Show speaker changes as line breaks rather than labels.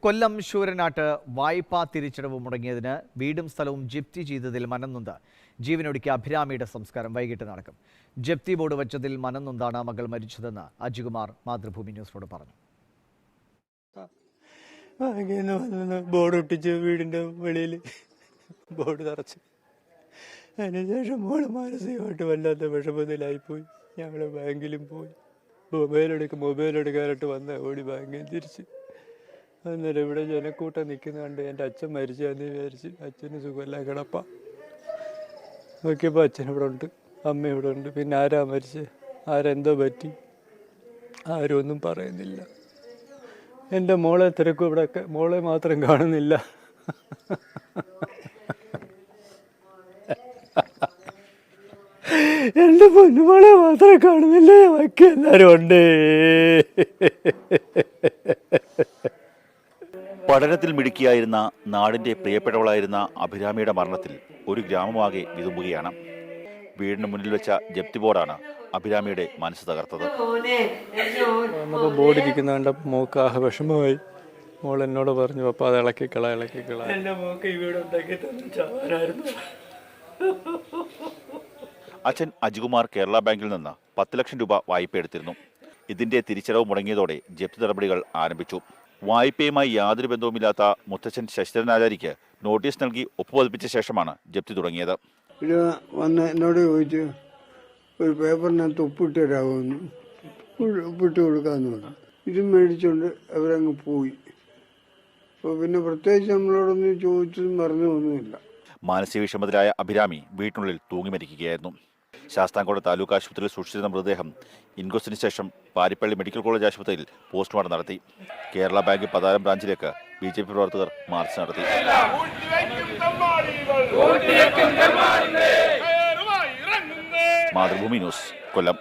കൊല്ലം ശൂരനാട്ട് വായ്പാ തിരിച്ചടവ് മുടങ്ങിയതിന് വീടും സ്ഥലവും ജപ്തി ചെയ്തതിൽ മനംനൊന്ത് ജീവനൊടുക്കിയ അഭിരാമിയുടെ സംസ്കാരം വൈകിട്ട് നടക്കും. ജപ്തി ബോർഡ് വച്ചതിൽ മനംനൊന്താണ് മകൾ മരിച്ചതെന്ന് അജികുമാർ മാതൃഭൂമി ന്യൂസിനോട് പറഞ്ഞു.
ബോർഡ് ഒട്ടിച്ച് വീടിന്റെ വെളിയിൽ ബോർഡ് തറച്ച് അതിനുശേഷം മോള് മാനസികമായിട്ട് വല്ലാത്ത വിഷമത്തിലായിപ്പോയി. ഞങ്ങള് ബാങ്കിലും പോയി മൊബൈൽ എടുക്കാനായിട്ട് വന്ന ഓടി ബാങ്കിൽ തിരിച്ച് അന്നേരം ഇവിടെ ജനക്കൂട്ടം നിൽക്കുന്ന കണ്ട് എൻ്റെ അച്ഛൻ മരിച്ചെന്ന് വിചാരിച്ച് അച്ഛന് സുഖമല്ല കിടപ്പ നോക്കിയപ്പോൾ അച്ഛൻ ഇവിടെ ഉണ്ട്, അമ്മ ഇവിടെ ഉണ്ട്. പിന്നെ ആരാ മരിച്ച്, ആരെന്തോ പറ്റി, ആരും ഒന്നും പറയുന്നില്ല. എൻ്റെ മോളെ തിരക്കും ഇവിടെയൊക്കെ, മോളെ മാത്രം കാണുന്നില്ല. എൻ്റെ പൊന്നുമോളെ മാത്രം കാണുന്നില്ലേ, ബാക്കി എല്ലാവരും ഉണ്ട്.
പഠനത്തിൽ മിടുക്കിയായിരുന്ന നാടിന്റെ പ്രിയപ്പെട്ടവളായിരുന്ന അഭിരാമിയുടെ മരണത്തിൽ ഒരു ഗ്രാമമാകെ വിതുമ്പുകയാണ്. വീടിന് മുന്നിൽ വെച്ച ജപ്തി ബോർഡാണ് അഭിരാമിയുടെ മനസ്സ് തകർത്തത്.
നമുക്ക് ബോർഡ് ഇരിക്കുന്ന കണ്ട മോക്ക് വിഷമമായി. മോൾ എന്നോട് പറഞ്ഞു, പപ്പ അത് ഇളക്കിക്കള. എൻ്റെ മോക്ക് ഈ വീട് ഉണ്ടാക്കി തന്നിട്ടായിരുന്നു.
അച്ഛൻ അജികുമാർ കേരള ബാങ്കിൽ നിന്ന് 10 ലക്ഷം രൂപ വായ്പ എടുത്തിരുന്നു. ഇതിന്റെ തിരിച്ചടവ് മുടങ്ങിയതോടെ ജപ്തി നടപടികൾ ആരംഭിച്ചു. വായ്പയുമായി യാതൊരു ബന്ധവുമില്ലാത്ത മുത്തച്ഛൻ ശശിധരൻ ആചാര്യയ്ക്ക് നോട്ടീസ് നൽകി ഒപ്പുപതിപ്പിച്ച ശേഷമാണ് ജപ്തി തുടങ്ങിയത്.
ഇത് വന്ന് എന്നോട് ചോദിച്ചു, ഒരു പേപ്പറിനകത്ത് ഒപ്പിട്ട് തരാമെന്ന്, ഒപ്പിട്ട് കൊടുക്കാമെന്ന് പറഞ്ഞു. ഇത് മേടിച്ചുകൊണ്ട് അവരങ്ങ് പോയി. അപ്പോൾ പിന്നെ പ്രത്യേകിച്ച് നമ്മളോടൊന്നും ചോദിച്ചതും പറഞ്ഞൊന്നുമില്ല.
മാനസിക വിഷമത്തിലായ അഭിരാമി വീട്ടിനുള്ളിൽ തൂങ്ങി മരിക്കുകയായിരുന്നു. ശാസ്താംകോട്ട താലൂക്ക് ആശുപത്രിയിൽ സൂക്ഷിച്ചിരുന്ന മൃതദേഹം ഇൻക്വസ്റ്റിന് ശേഷം പാരിപ്പള്ളി മെഡിക്കൽ കോളേജ് ആശുപത്രിയിൽ പോസ്റ്റ്മോർട്ടം നടത്തി. കേരള ബാങ്ക് പതാരം ബ്രാഞ്ചിലേക്ക് BJP പ്രവർത്തകർ മാർച്ച് നടത്തി. മാതൃഭൂമി ന്യൂസ്, കൊല്ലം.